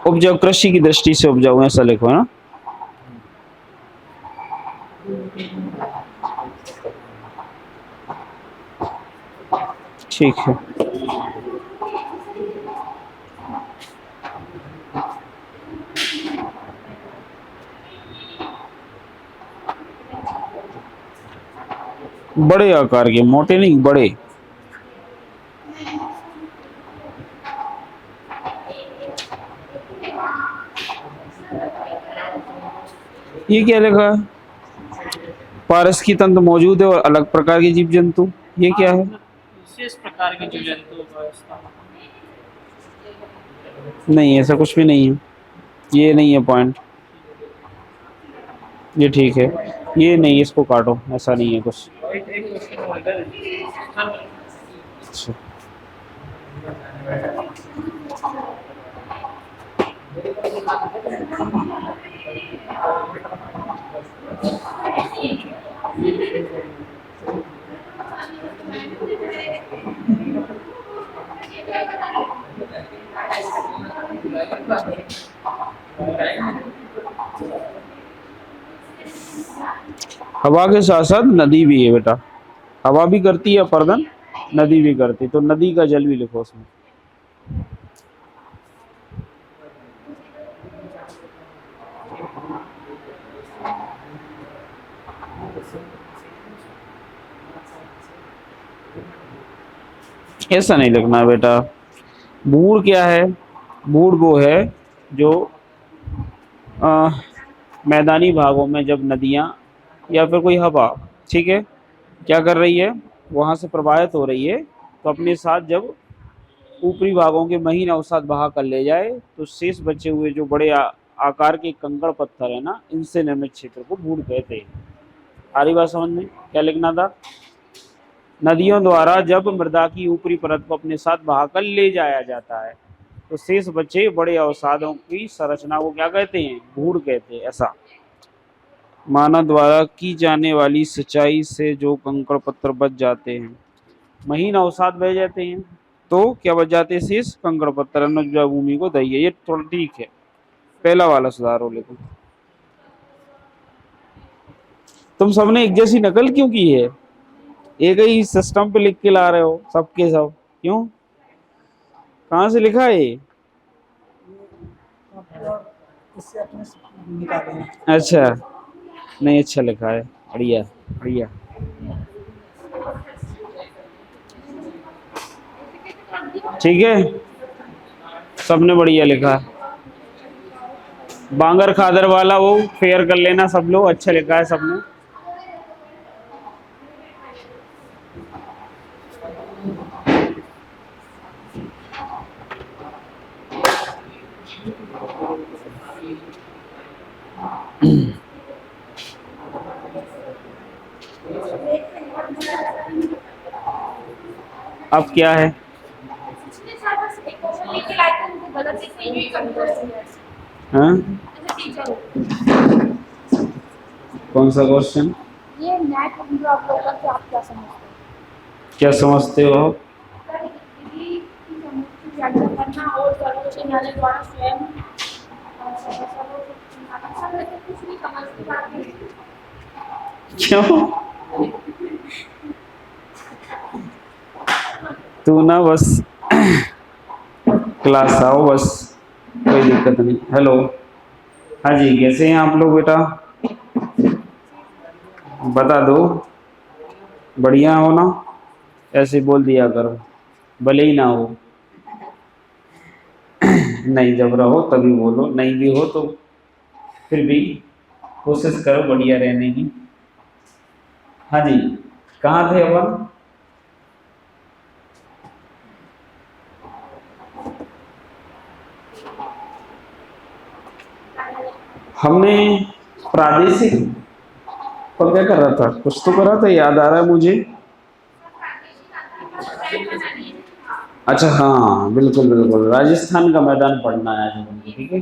उपजाऊ, कृषि की दृष्टि से उपजाऊ, ऐसा लिखो है ना। ठीक है। बड़े आकार के, मोटे नहीं, बड़े। ये क्या लिखा है? पारिस्थितिकी तंत्र मौजूद है और अलग प्रकार के जीव जंतु, ये क्या है? विशेष प्रकार के जीव जंतु व्यवस्था। नहीं, ऐसा कुछ भी नहीं है, ये नहीं है पॉइंट। ये ठीक है, ये नहीं, इसको काटो, ऐसा नहीं है कुछ। अच्छा। हवा के साथ साथ नदी भी है बेटा, हवा भी करती है अपर्दन, नदी भी करती, तो नदी का जल भी लिखो उसमें। ऐसा नहीं लिखना है बेटा। बूढ़ क्या है? बूढ़ वो है जो मैदानी भागों में जब नदियां या फिर कोई हवा, ठीक है, क्या कर रही है, वहां से प्रवाहित हो रही है, तो अपने साथ जब ऊपरी भागों के महीन अवसाद बहा कर ले जाए, तो शेष बचे हुए जो बड़े आकार के कंकड़ पत्थर है ना, इनसे निर्मित क्षेत्र को बूढ़ कहते हैं। आ रही बात समझ में? क्या लिखना था? नदियों द्वारा जब मृदा की ऊपरी परत को अपने साथ बहाकर ले जाया जाता है, तो शेष बचे बड़े अवसादों की संरचना को क्या कहते हैं? बूढ़ कहते हैं। ऐसा मानव द्वारा की जाने वाली सिंचाई से जो कंकड़ पत्थर बच जाते हैं, महीन अवसाद बह जाते हैं, तो क्या बच जाते हैं? शेष कंकड़ पत्थर अनुज्ञा भूमि को दहिए। ये थोड़ा ठीक है, पहला वाला सुधारो। लेकिन तुम सबने एक जैसी नकल क्यों की है? एक ही सिस्टम पे लिख के ला रहे हो सबके सब, क्यों? कहाँ से लिखा है ये? इससे अपने निकाले हैं। अच्छा, नहीं अच्छा लिखा है, बढ़िया बढ़िया। ठीक है, सबने बढ़िया लिखा है। बांगर खादर वाला वो फेयर कर लेना सब लोग, अच्छा लिखा है सबने। अब क्या है? हाँ, कौन सा क्वेश्चन? ये नेट वीडियो अपलोड करके आप क्या समझते हो? क्या समझते हो? व्याख्या करना और सर्वोच्च न्यायालय द्वारा स्वयं कुछ भी समझती बात नहीं। क्यों? तू ना बस क्लास आओ बस, कोई दिक्कत नहीं। हेलो, हाँ जी, कैसे हैं आप लोग बेटा? बता दो, बढ़िया हो ना? ऐसे बोल दिया करो, भले ही ना हो। नहीं, जब रहो तभी बोलो, नहीं भी हो तो फिर भी कोशिश करो बढ़िया रहने की। हाँ जी, कहाँ थे अपन? हमने प्रादेशिक पर क्या कर रहा था, कुछ तो कर रहा था, याद आ रहा है मुझे। अच्छा हाँ, बिल्कुल बिल्कुल, राजस्थान का मैदान पढ़ना है आज हमको, ठीक है।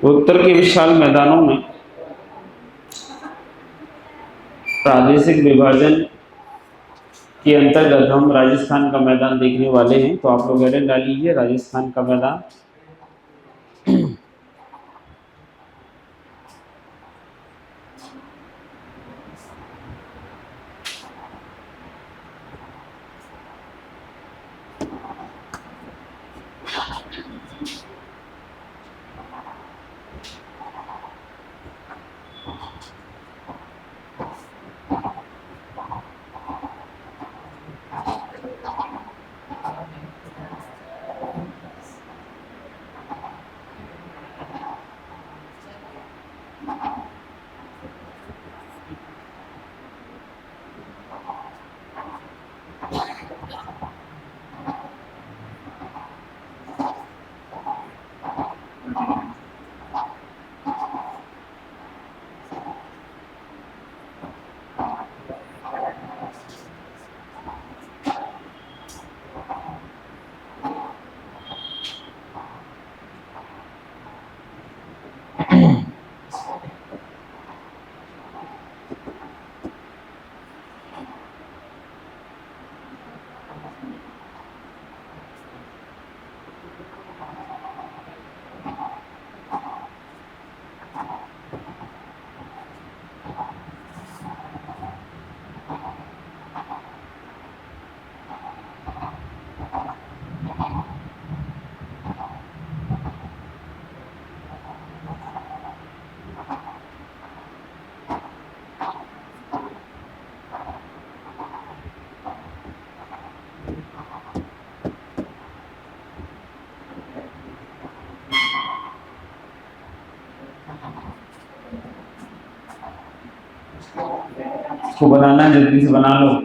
उत्तर के विशाल मैदानों में प्रादेशिक विभाजन के अंतर्गत हम राजस्थान का मैदान देखने वाले हैं। तो आप लोग हेडिंग डाल लीजिए राजस्थान का मैदान। इसको बनाना है, जल्दी से बना लो।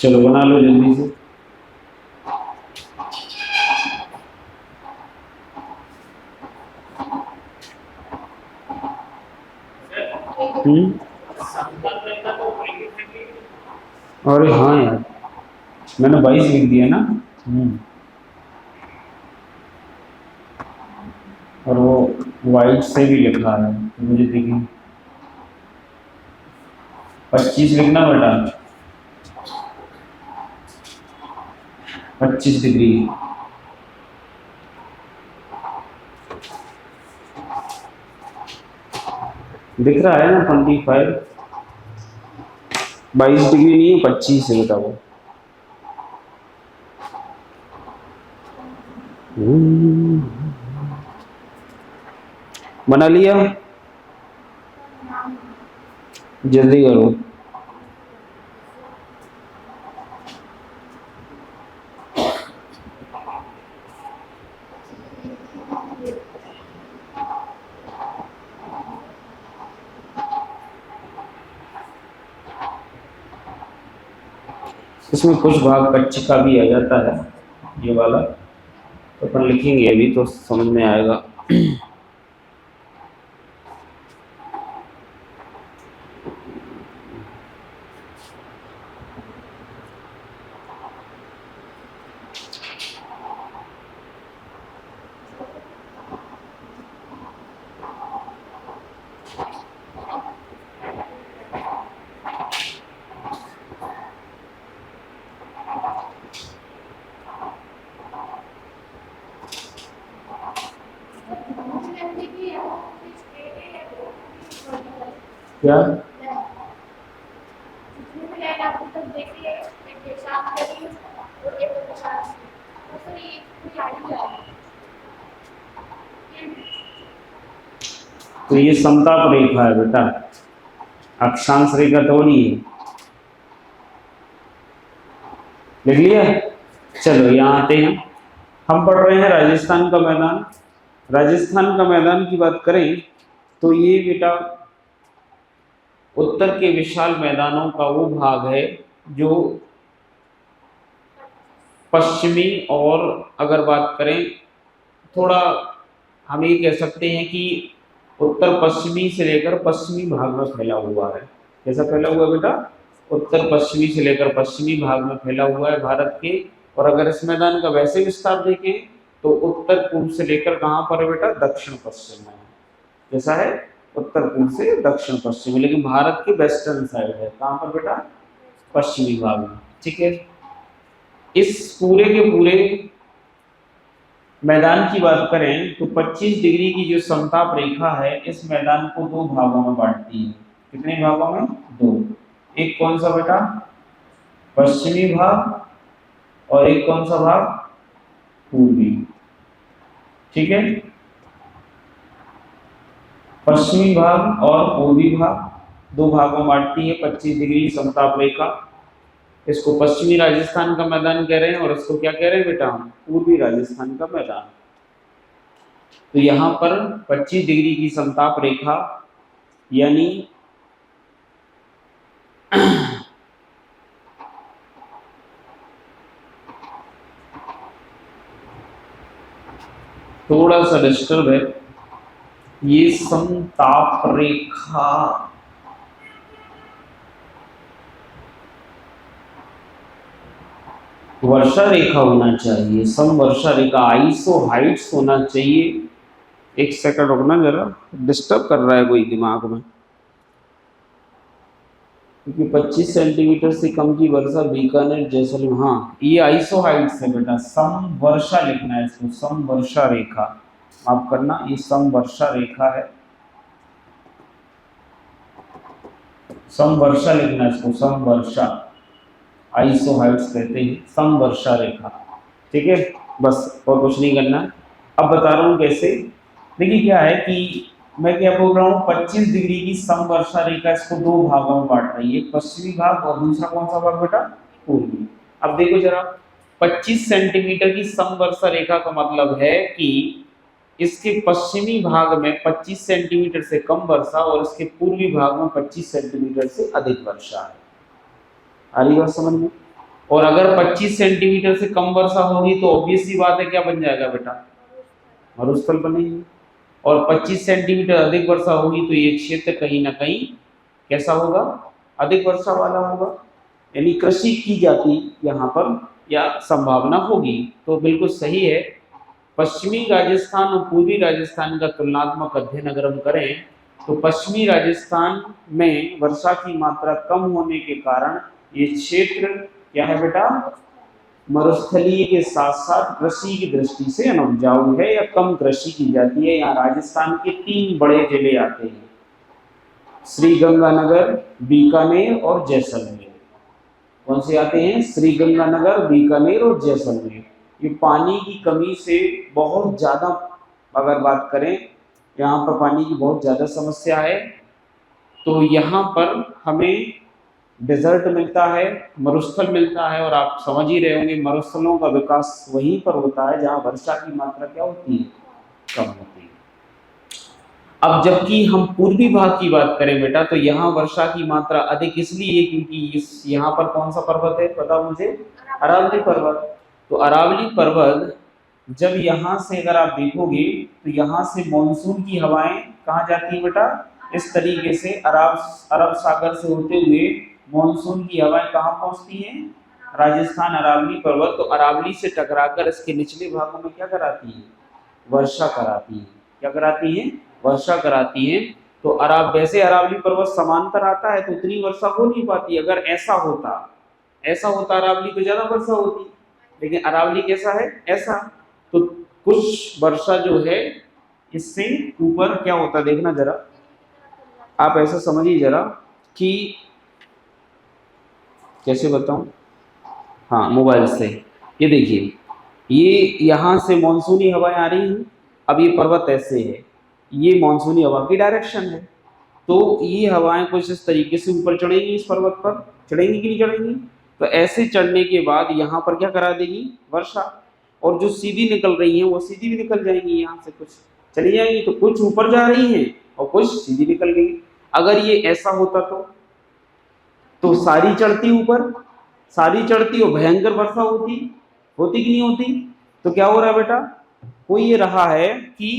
चलो बना लो जल्दी से। समतल रेखा तो परिमित है। अरे हाँ यार, मैंने 22 लिख दिया ना। और वो वाइट से भी लिखा है, तो मुझे देखिए 25 लिखना बेटा, 25 डिग्री। दिख रहा है ना 25, 22 डिग्री नहीं है, 25 है बेटा वो। बना लिया, जल्दी करो। इसमें कुछ भाग कच्चे का भी आ जाता है, ये वाला तो अपन लिखेंगे अभी तो समझ में आएगा। क्या तो ये समताप रेखा है बेटा, अक्षांश रेखा तो नहीं है। लिख लिया। चलो यहाँ आते हैं, हम पढ़ रहे हैं राजस्थान का मैदान। राजस्थान का मैदान की बात करें तो ये बेटा उत्तर के विशाल मैदानों का वो भाग है जो पश्चिमी, और अगर बात करें थोड़ा हम ये कह सकते हैं कि उत्तर पश्चिमी से लेकर पश्चिमी भाग में फैला हुआ है। कैसा फैला हुआ है बेटा? उत्तर पश्चिमी से लेकर पश्चिमी भाग में फैला हुआ है भारत के। और अगर इस मैदान का वैसे विस्तार देखें तो उत्तर पूर्व से लेकर कहाँ पर है बेटा? दक्षिण पश्चिम में। कैसा है? उत्तर पूर्व से दक्षिण पश्चिम, लेकिन भारत के वेस्टर्न साइड है। कहाँ पर बेटा? पश्चिमी भाग में। ठीक है, इस पूरे के पूरे मैदान की बात करें तो 25 डिग्री की जो समताप रेखा है इस मैदान को दो भागों में बांटती है। कितने भागों में? दो। एक कौन सा बेटा? पश्चिमी भाग, और एक कौन सा भाग? पूर्वी। ठीक है, पश्चिमी भाग और पूर्वी भाग दो भागों में बांटती है 25 डिग्री समताप रेखा। इसको पश्चिमी राजस्थान का मैदान कह रहे हैं और इसको क्या कह रहे हैं बेटा? पूर्वी राजस्थान का मैदान। तो यहाँ पर 25 डिग्री की समताप रेखा यानी थोड़ा सा डिस्टर्ब है, ये समताप रेखा वर्षा रेखा होना चाहिए, सम वर्षा रेखा, आइसो हाइट्स होना चाहिए। एक सेकंड रुकना, जरा डिस्टर्ब कर रहा है कोई दिमाग में। क्योंकि 25 सेंटीमीटर से कम की वर्षा बीकानेर जैसलमेर, हाँ ये आइसो हाइट्स है बेटा, सम वर्षा लिखना है इसको, सम वर्षा रेखा, माफ करना ये सम वर्षा रेखा है, सम वर्षा लिखना है इसको, सम वर्षा, आइसो हाइट्स कहते हैं, सम वर्षा रेखा, ठीक है, बस और कुछ नहीं करना है। अब बता रहा हूँ कैसे, देखिए क्या है कि मैं क्या बोल रहा हूँ, 25 डिग्री की सम वर्षा रेखा इसको दो भागों में बांट रही है, पश्चिमी भाग और दूसरा कौन सा भाग बेटा, पूर्वी। अब देखो जरा, 25 सेंटीमीटर की सम वर्षा रेखा का मतलब है कि इसके पश्चिमी भाग में 25 सेंटीमीटर से कम वर्षा और इसके पूर्वी भाग में 25 सेंटीमीटर से अधिक वर्षा है। आ रही बात समझ में? और अगर 25 सेंटीमीटर से कम वर्षा होगी तो ऑब्वियस सी बात है क्या बन जाएगा बेटा, मरुस्थल बनेगी। और 25 सेंटीमीटर अधिक वर्षा होगी तो ये क्षेत्र कहीं ना कहीं कैसा होगा, अधिक वर्षा वाला होगा, यानी कृषि की जाती यहाँ पर या संभावना होगी। तो बिल्कुल सही है। पश्चिमी राजस्थान और पूर्वी राजस्थान का तुलनात्मक अध्ययन अगर हम करें तो पश्चिमी राजस्थान में वर्षा की मात्रा कम होने के कारण ये क्षेत्र क्या है बेटा, मरुस्थलीय के साथ साथ कृषि की दृष्टि से अनउपजाऊ है या कम कृषि की जाती है। यहाँ राजस्थान के 3 बड़े जिले आते हैं, श्रीगंगानगर, बीकानेर और जैसलमेर। कौन से आते हैं, श्रीगंगानगर, बीकानेर और जैसलमेर। ये पानी की कमी से बहुत ज़्यादा अगर बात करें, यहाँ पर पानी की बहुत ज़्यादा समस्या है। तो यहाँ पर हमें डेजर्ट मिलता है, मरुस्थल मिलता है, और आप समझ ही रहे होंगे मरुस्थलों का विकास वहीं पर होता है जहाँ वर्षा की मात्रा क्या होती है, कम होती है। अब जबकि हम पूर्वी भाग की बात करें बेटा तो यहाँ वर्षा की मात्रा अधिक इसलिए क्योंकि इस यहाँ पर कौन सा पर्वत है पता मुझे, अरावली पर्वत। तो अरावली पर्वत जब यहाँ से अगर आप देखोगे तो यहाँ से मॉनसून की हवाएं कहाँ जाती है बेटा, इस तरीके से अरब सागर से होते हुए मॉनसून की हवाएं कहाँ पहुँचती हैं, राजस्थान अरावली पर्वत। तो अरावली से टकराकर इसके निचले भागों में क्या कराती है, वर्षा कराती है। क्या कराती है, वर्षा कराती है। तो वैसे अरावली पर्वत समांतर आता है तो उतनी वर्षा हो नहीं पाती। अगर ऐसा होता अरावली तो ज्यादा वर्षा होती, लेकिन अरावली कैसा है, ऐसा। तो कुछ वर्षा जो है इससे ऊपर क्या होता, देखना जरा आप, ऐसा समझिए जरा कि कैसे बताऊं, हाँ मोबाइल से। ये देखिए, ये यहाँ से मानसूनी हवाएं आ रही हैं, अब ये पर्वत ऐसे है, ये मानसूनी हवा की डायरेक्शन है। तो ये हवाएं कुछ इस तरीके से ऊपर चढ़ेंगी, इस पर्वत पर चढ़ेंगी कि नहीं चढ़ेंगी। तो ऐसे चढ़ने के बाद यहाँ पर क्या करा देगी, वर्षा। और जो सीधी निकल रही है वो सीधी भी निकल जाएंगी, यहाँ से कुछ चली जाएंगी। तो कुछ ऊपर जा रही हैं और कुछ सीधी निकल गई। अगर ये ऐसा होता तो सारी चढ़ती ऊपर, सारी चढ़ती और भयंकर वर्षा होती कि नहीं होती। तो क्या हो रहा है बेटा, कोई ये रहा है कि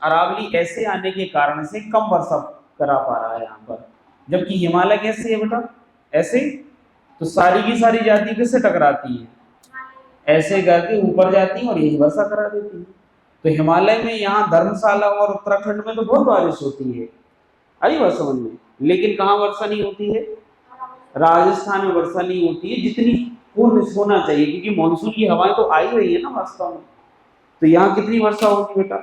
अरावली ऐसे आने के कारण से कम वर्षा करा पा रहा है यहाँ पर, जबकि हिमालय कैसे है बेटा, ऐसे। तो सारी की सारी जाति किससे टकराती है, ऐसे करके ऊपर जाती है और यही वर्षा करा देती है। तो हिमालय में यहाँ धर्मशाला और उत्तराखंड में तो बहुत बारिश होती है, आई बात समझ में। लेकिन कहाँ वर्षा नहीं होती है, राजस्थान में वर्षा नहीं होती है जितनी होना चाहिए, क्योंकि मानसून की हवाएं तो आ ही रही है ना वास्तव में। तो यहाँ कितनी वर्षा होगी बेटा,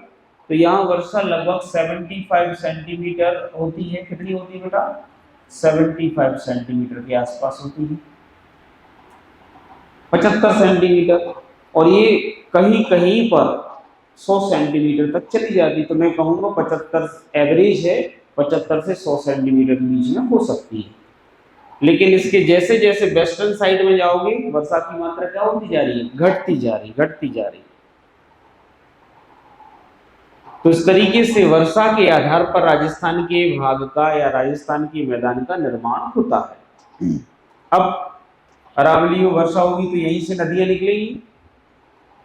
तो यहाँ वर्षा लगभग 75 सेंटीमीटर होती है। कितनी होती है बेटा, 75 सेंटीमीटर के आसपास होती है, 75 सेंटीमीटर। और ये कहीं कहीं पर 100 सेंटीमीटर तक चली जाती। तो मैं कहूँगा 75 एवरेज है, 75 से 100 सेंटीमीटर के बीच में हो सकती है। लेकिन इसके जैसे जैसे वेस्टर्न साइड में जाओगे वर्षा की मात्रा क्या होती जा रही है, घटती जा रही। तो इस तरीके से वर्षा के आधार पर राजस्थान के भाग का या राजस्थान के मैदान का निर्माण होता है। अब अरावली में वर्षा होगी तो यहीं से नदियां निकलेंगी।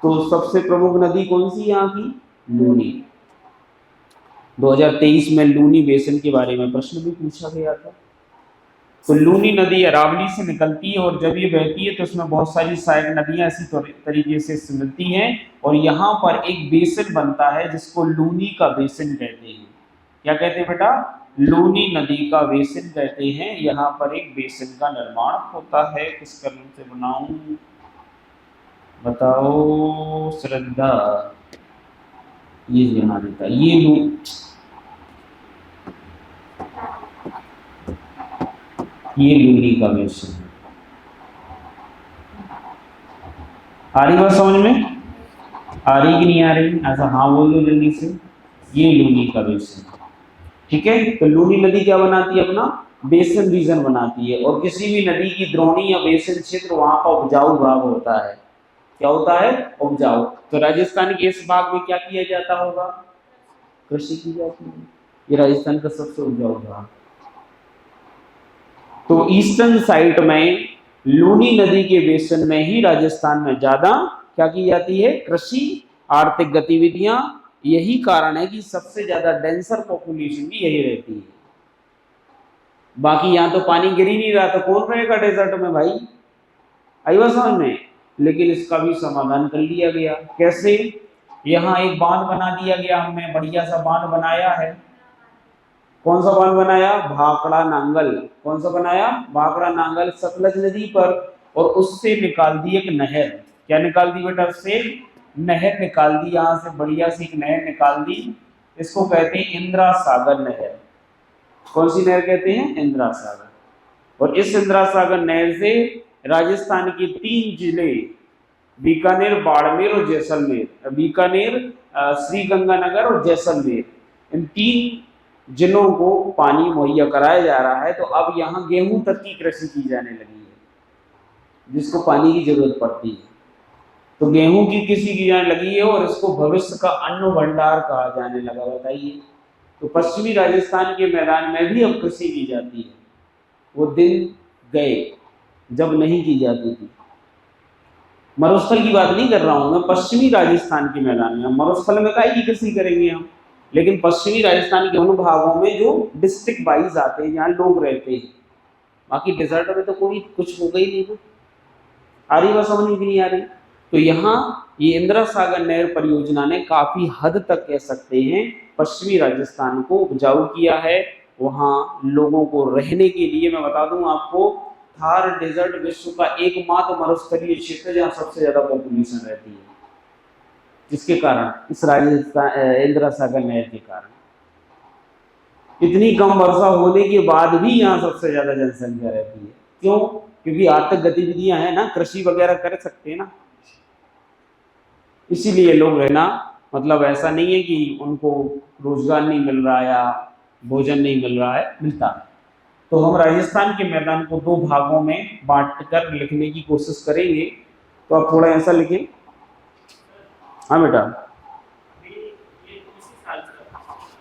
तो सबसे प्रमुख नदी कौन सी यहाँ की, लूनी। 2023 में लूनी बेसिन के बारे में प्रश्न भी पूछा गया था। तो लूनी नदी अरावली से निकलती है और जब ये बहती है तो उसमें बहुत सारी सहायक नदियां इसी तरीके से मिलती हैं और यहाँ पर एक बेसिन बनता है जिसको लूनी का बेसिन कहते हैं। क्या कहते हैं बेटा, लूनी नदी का बेसिन कहते हैं। यहाँ पर एक बेसिन का निर्माण होता है। किस कलम से बनाऊं बताओ श्रद्धा? ये बना देता ये लू ये लूनी का बेसिन। आ रही बात समझ में? आ रही कि नहीं आ रही? ऐसा हाँ बोल दो जल्दी से। ये लूनी का बेसिन, ठीक है। तो लूनी नदी क्या बनाती है? अपना बेसिन रीजन बनाती है। और किसी भी नदी की द्रोणी या बेसिन क्षेत्र वहां का उपजाऊ भाग होता है। क्या होता है? उपजाऊ। तो राजस्थान के इस भाग में क्या किया जाता होगा? कृषि की जाती है। ये राजस्थान का सबसे उपजाऊ भाग। तो ईस्टर्न साइड में लूनी नदी के बेसिन में ही राजस्थान में ज्यादा क्या की जाती है? कृषि, आर्थिक गतिविधियां। यही कारण है कि सबसे ज्यादा डेंसर पॉपुलेशन भी यही रहती है। बाकी यहाँ तो पानी गिर ही नहीं रहा, तो कौन रहेगा डेजर्ट में भाई? आई बात समझ में? लेकिन इसका भी समाधान कर लिया गया। कैसे? यहाँ एक बांध बना दिया गया, हमने बढ़िया सा बांध बनाया है। कौन सा बांध बनाया? भाखड़ा नांगल। कौन सा बनाया? भाखड़ा नांगल, सतलज नदी पर। और उससे निकाल दी एक नहर। क्या निकाल दी बेटा? उससे नहर निकाल दी। यहाँ से बढ़िया सी एक नहर निकाल दी। इसको कहते हैं इंदिरा सागर नहर। कौन सी नहर कहते हैं? इंदिरा सागर। और इस इंदिरा सागर नहर से राजस्थान के 3 जिले बीकानेर, बाड़मेर और जैसलमेर, बीकानेर, श्रीगंगानगर और जैसलमेर, इन 3 जिलों को पानी मुहैया कराया जा रहा है। तो अब यहाँ गेहूं तक की कृषि की जाने लगी है, जिसको पानी की जरूरत पड़ती है। तो गेहूं की कृषि की जाने लगी है और इसको भविष्य का अन्न भंडार कहा जाने लगा। बताइए। तो पश्चिमी राजस्थान के मैदान में भी अब कृषि की जाती है। वो दिन गए जब नहीं की जाती थी। मरुस्थल की बात नहीं कर रहा हूं मैं, पश्चिमी राजस्थान के मैदान में। मरुस्थल में काहे की कृषि करेंगे हम? लेकिन पश्चिमी राजस्थान के उन भागों में जो डिस्ट्रिक्ट वाइज आते हैं, जहाँ लोग रहते हैं। बाकी डिजर्ट में तो कोई कुछ होगा ही नहीं। आ रही बात समझ में नहीं आ रही? तो यहाँ ये इंदिरा सागर नहर परियोजना ने काफी हद तक कह सकते हैं पश्चिमी राजस्थान को उपजाऊ किया है। वहाँ लोगों को रहने के लिए, मैं बता दूं आपको, थार डेजर्ट विश्व का एकमात्र मरुस्थलीय क्षेत्र जहाँ सबसे ज्यादा पॉपुलेशन रहती है। जिसके कारण, इस राजस्थान इंदिरा सागर नहर के कारण, इतनी कम वर्षा होने के बाद भी यहाँ सबसे ज्यादा जनसंख्या रहती है। क्यों? क्योंकि आर्थिक गतिविधियां हैं ना, कृषि वगैरह कर सकते हैं ना, इसीलिए लोग रहना। मतलब ऐसा नहीं है कि उनको रोजगार नहीं मिल रहा या भोजन नहीं मिल रहा है, मिलता है। तो हम राजस्थान के मैदान को 2 भागों में बांटकर लिखने की कोशिश करेंगे। तो आप थोड़ा ऐसा लिखें। हाँ बेटा।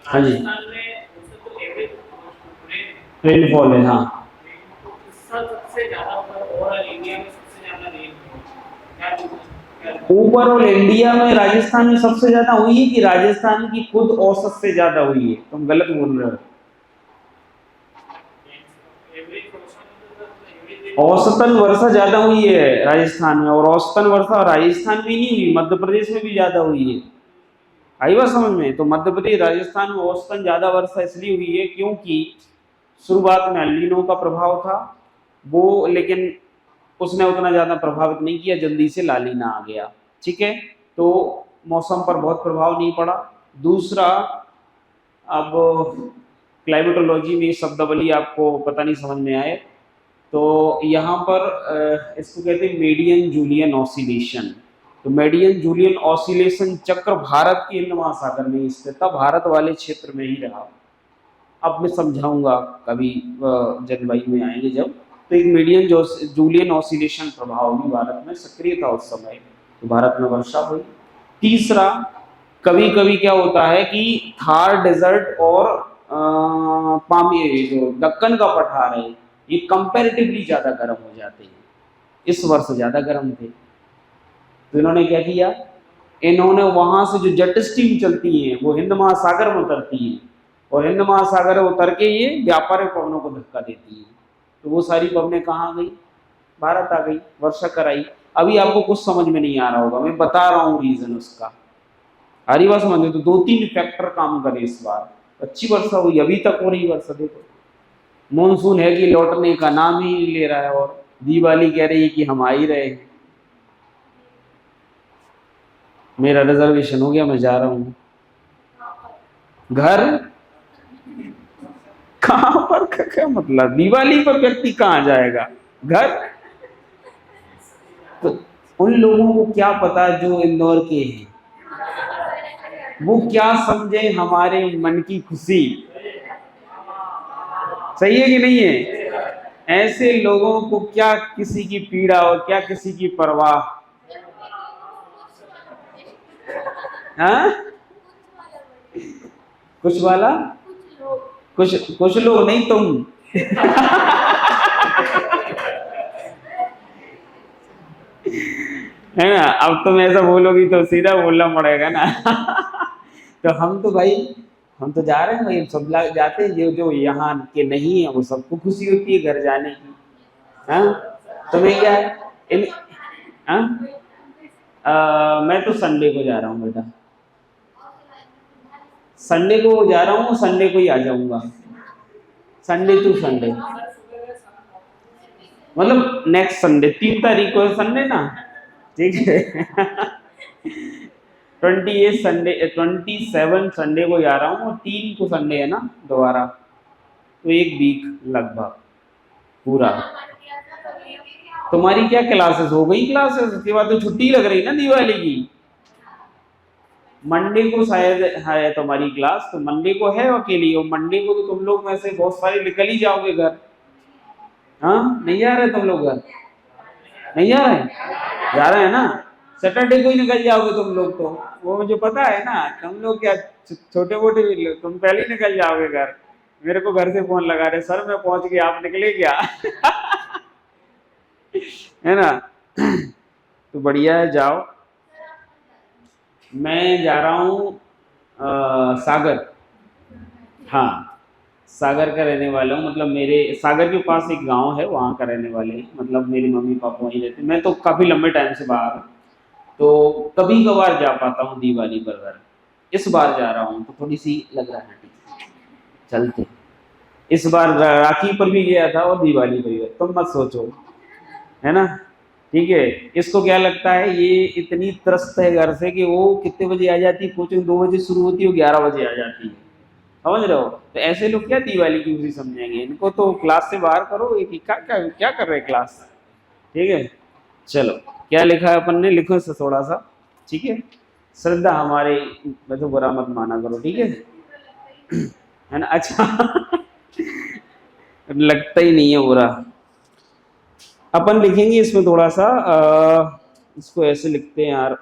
हाँ जी, रेनफॉल है। हाँ, ओवरऑल इंडिया में राजस्थान में सबसे ज्यादा हुई है कि राजस्थान की खुद औसत से ज्यादा हुई है? तुम गलत बोल रहे हो। औसतन वर्षा ज्यादा हुई है राजस्थान में, और औसतन वर्षा राजस्थान में नहीं हुई, मध्य प्रदेश में भी ज्यादा हुई है। आई बात समझ में? तो मध्य प्रदेश, राजस्थान में औसतन ज्यादा वर्षा इसलिए हुई है क्योंकि शुरुआत में एल-नीनो का प्रभाव था वो, लेकिन उसने उतना ज्यादा प्रभावित नहीं किया, जल्दी से लालीना आ गया। ठीक है, तो मौसम पर बहुत प्रभाव नहीं पड़ा। दूसरा, अब क्लाइमेटोलॉजी में शब्दावली आपको पता नहीं समझ में आए तो यहाँ पर इसको कहते हैं मेडियन जूलियन ऑसिलेशन। तो मेडियन जूलियन ऑसिलेशन चक्र भारत के हिंद महासागर में स्थित था, भारत वाले क्षेत्र में ही रहा। अब मैं समझाऊंगा कभी जलवायु में आएंगे जब। तो एक मीडियन जूलियन ऑसिलेशन प्रभाव भी भारत में सक्रिय था उस समय, तो भारत में वर्षा हुई। तीसरा, कभी कभी क्या होता है कि थार डेजर्ट और पामी, जो दक्कन का पठार है, ये कंपैरेटिवली ज्यादा गर्म हो जाते हैं। इस वर्ष ज्यादा गर्म थे, तो इन्होंने क्या किया, इन्होंने वहां से जो जेट स्ट्रीम चलती है वो हिंद महासागर में उतरती है, और हिंद महासागर में उतर के ये व्यापारिक पवनों को धक्का देती है। तो वो सारी पवनें कहाँ गई? भारत आ गई, वर्षा कराई। अभी आपको कुछ समझ में नहीं आ रहा होगा, मैं बता रहा हूँ रीजन उसका। हरी बात समझ में? तो 2-3 फैक्टर काम करे इस बार। अच्छी वर्षा हुई, अभी तक हो रही वर्षा देखो। मॉनसून है कि लौटने का नाम ही नहीं ले रहा है, और दिवाली कह रही है कि हम आ ही रहे हैं। मेरा रिजर्वेशन हो गया, मैं जा रहा हूँ घर। कहाँ पर, क्या मतलब, दिवाली पर व्यक्ति कहाँ जाएगा, घर। तो उन लोगों को क्या पता जो इंदौर के हैं, वो क्या समझे हमारे मन की खुशी। सही है कि नहीं है? ऐसे लोगों को क्या किसी की पीड़ा और क्या किसी की परवाह। हाँ, कुछ वाला, कुछ लोग नहीं, तुम। है ना, अब तुम ऐसा बोलोगी तो सीधा बोलना पड़ेगा ना। तो हम तो भाई, हम तो जा रहे हैं भाई, सब लोग जाते हैं, जो जो यहाँ के नहीं है वो सबको खुशी होती है घर जाने की। हाँ, तुम्हें क्या है इन, हाँ? मैं तो संडे को जा रहा हूँ बेटा, संडे को जा रहा हूँ, संडे को ही आ जाऊंगा, संडे टू संडे, मतलब नेक्स्ट संडे, 3 तारीख को है संडे ना, ठीक है। 28 संडे, 27 संडे को जा रहा हूँ, और 3 को संडे है ना दोबारा, तो 1 वीक लगभग पूरा। तुम्हारी क्या क्लासेस हो गई, क्लासेस उसके बाद तो छुट्टी लग रही ना दिवाली की। मंडे को शायद है तुम्हारी क्लास, तो मंडे को है अकेली, और मंडे को तो तुम लोग में से बहुत सारे निकल ही जाओगे घर। हाँ, नहीं जा रहे तुम लोग घर, नहीं जा रहे, जा रहे हैं ना, सैटरडे को ही निकल जाओगे तुम लोग, तो वो मुझे पता है ना, तुम लोग क्या छोटे मोटे, तुम पहले ही निकल जाओगे घर। मेरे को घर से फोन लगा रहे, सर मैं पहुंच गया, आप निकले क्या? है ना, तो बढ़िया है, जाओ। मैं जा रहा हूँ सागर। हाँ, सागर का रहने वाला हूँ, मतलब मेरे सागर के पास एक गांव है, वहाँ का रहने वाले हैं, मतलब मेरे मम्मी पापा वहीं रहते हैं। मैं तो काफ़ी लंबे टाइम से बाहर हूँ, तो कभी कभार जा पाता हूँ दिवाली पर घर। इस बार जा रहा हूँ तो थोड़ी सी लग रहा है, चलते। इस बार राखी पर भी गया था और दिवाली पर भी गया, तुम मत सोचो, है ना, ठीक है। इसको क्या लगता है, ये इतनी त्रस्त है घर से कि वो कितने बजे आ जाती है, कोचिंग 2 बजे शुरू होती है, वो 11 बजे आ जाती है, समझ रहे हो। तो ऐसे लोग क्या दिवाली की खुशी समझेंगे, इनको तो क्लास से बाहर करो, एक क्या क्या क्या कर रहे हैं क्लास, ठीक है। चलो, क्या लिखा है अपन ने, लिखो इसे थोड़ा सा, ठीक है। श्रद्धा हमारे, मैं तो बुरा मत माना करो, ठीक है ना। अच्छा, लगता ही नहीं है बुरा। अपन लिखेंगे इसमें थोड़ा सा, इसको ऐसे लिखते हैं यार।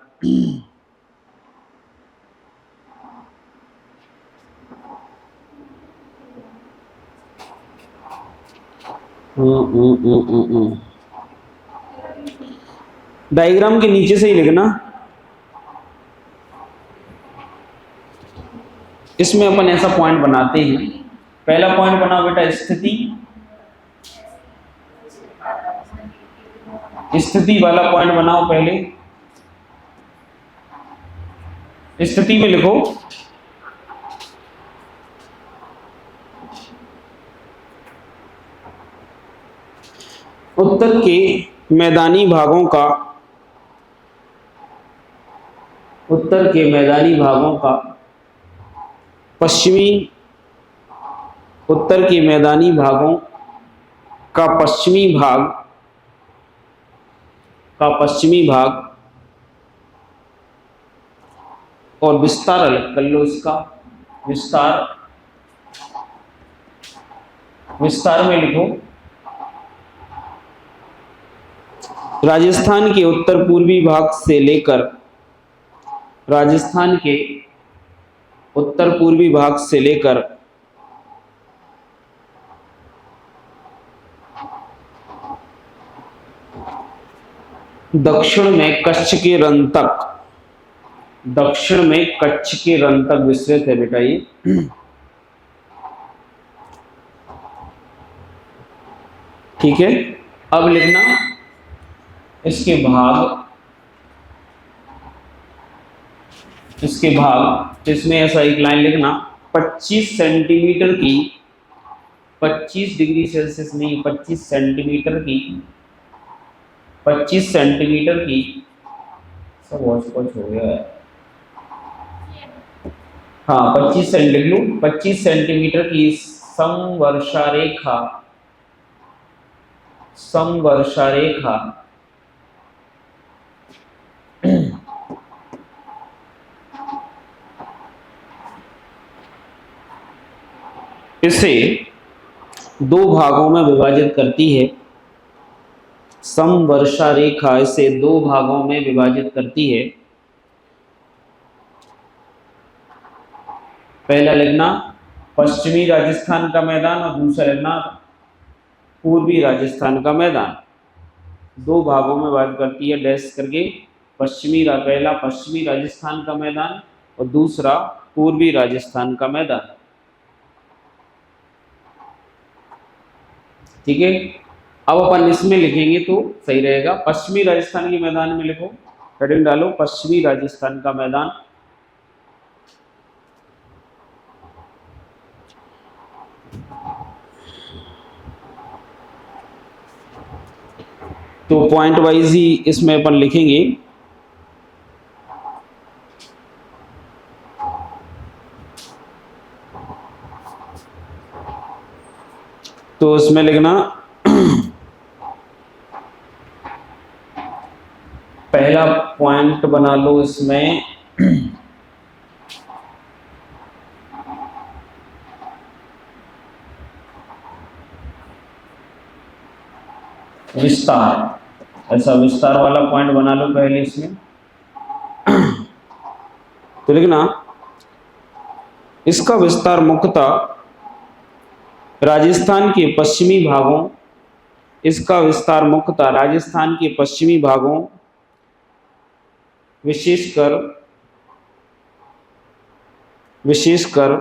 डायग्राम के नीचे से ही लिखना। इसमें अपन ऐसा पॉइंट बनाते हैं, पहला पॉइंट बनाओ बेटा, स्थिति। स्थिति वाला पॉइंट बनाओ पहले। स्थिति में लिखो उत्तर के मैदानी भागों का, उत्तर के मैदानी भागों का पश्चिमी, उत्तर के मैदानी भागों का पश्चिमी भाग, का पश्चिमी भाग, और विस्तार अलग कर लो इसका, विस्तार, विस्तार में लिखो राजस्थान के उत्तर पूर्वी भाग से लेकर, राजस्थान के उत्तर पूर्वी भाग से लेकर दक्षिण में कच्छ के रण तक, दक्षिण में कच्छ के रण तक विस्तृत है बेटा ये। ठीक है, अब लिखना इसके भाग, इसके भाग, इसमें ऐसा एक लाइन लिखना, 25 सेंटीमीटर की, 25 डिग्री सेल्सियस नहीं, 25 सेंटीमीटर की, 25 सेंटीमीटर की, सब कुछ हो गया है। हाँ 25 सेंटीमीटर की समवर्षा रेखा, समवर्षा रेखा इसे दो भागों में विभाजित करती है। समवर्षा रेखा इसे दो भागों में विभाजित करती है। पहला लिखना पश्चिमी राजस्थान का मैदान और दूसरा लिखना पूर्वी राजस्थान का मैदान। दो भागों में विभाजित करती है डैश करके, पहला पश्चिमी राजस्थान का मैदान और दूसरा पूर्वी राजस्थान का मैदान। ठीक है, अब अपन इसमें लिखेंगे तो सही रहेगा। पश्चिमी राजस्थान के मैदान में लिखो, हेडिंग डालो पश्चिमी राजस्थान का मैदान। तो पॉइंट वाइज ही इसमें अपन लिखेंगे। तो इसमें लिखना पहला पॉइंट बना लो इसमें विस्तार, ऐसा विस्तार वाला पॉइंट बना लो पहले इसमें। तो लिखना इसका विस्तार मुख्यतः राजस्थान के पश्चिमी भागों, इसका विस्तार मुख्यतः राजस्थान के पश्चिमी भागों विशेषकर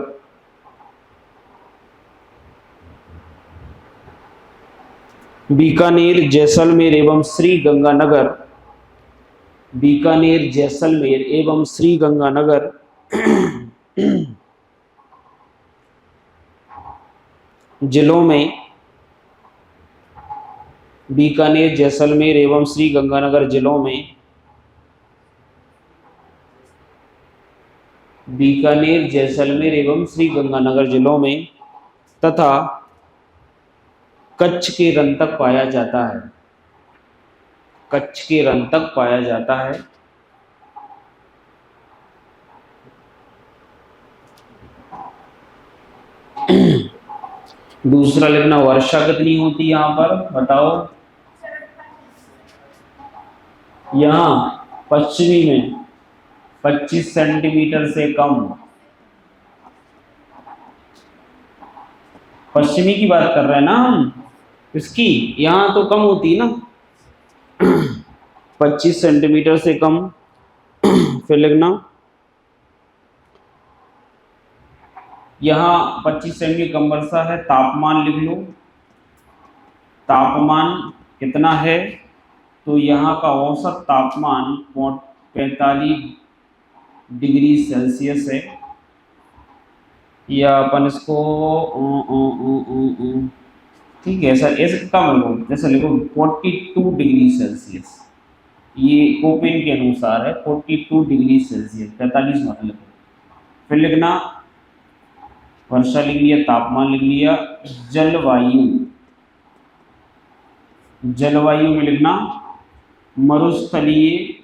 बीकानेर, जैसलमेर एवं श्रीगंगानगर, बीकानेर, जैसलमेर एवं श्रीगंगानगर जिलों में, बीकानेर, जैसलमेर एवं श्रीगंगानगर जिलों में, बीकानेर, जैसलमेर एवं श्रीगंगानगर जिलों में तथा कच्छ के रण तक पाया जाता है, कच्छ के रण तक पाया जाता है। दूसरा लिखना वर्षा कितनी होती है यहाँ पर बताओ। यहाँ पश्चिमी में 25 सेंटीमीटर से कम, पश्चिमी की बात कर रहे हैं ना हम, इसकी यहाँ तो कम होती है ना 25 सेंटीमीटर से कम। फिर लिखना यहाँ 25 सेंटीमीटर कम वर्षा है। तापमान लिख लो, तापमान कितना है, तो यहाँ का औसत तापमान 45 डिग्री सेल्सियस है, या अपन इसको ठीक है ऐसा ऐसे कम लिखो, जैसे लिखो 42 डिग्री सेल्सियस, ये कोपेन के अनुसार है 42 डिग्री सेल्सियस, 45 मत लिखो। फिर लिखना वर्षा लिख लिया, तापमान लिख लिया। जलवायु, जलवायु में लिखना मरुस्थलीय,